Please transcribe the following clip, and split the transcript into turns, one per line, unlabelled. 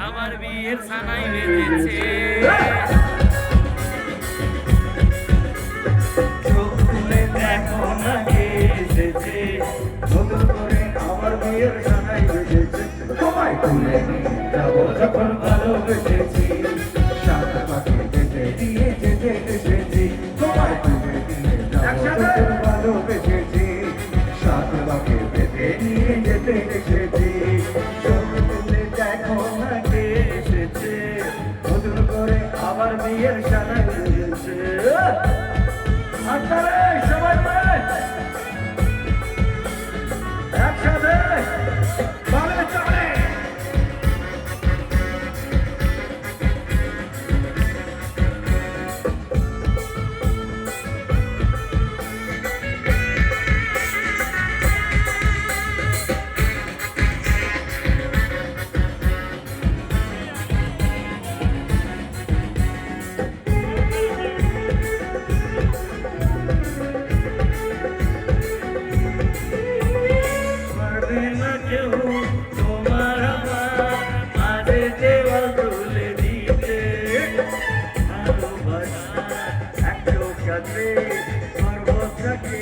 আমার বিয়ের সানাই বেঁধেছে চোখ তুলে দেখো না কে এসেছে নতুন করে আমার বিয়ের সানাই বেঁধেছে সবাই তুলে নিয়ে যাবো যখন ভালোবেসেছি সাত পাখি যেতে দিয়ে যেতে এসেছি সবাই তুলে নিয়ে যাবো যখন ভালোবেসেছি সাত পাখি যেতে দিয়ে যেতে এসেছি চোখ তুলে দেখো না কে এসেছে নতুন করে আবার বিয়ের সানাই বেঁধেছে আচ্ছা রে সবাই মিলে একসাথে চলে চলে তোমার আমার আজে দেওয়াল তুলে দিতে ভালোবাসা একটু কাছে সর্বত্রকে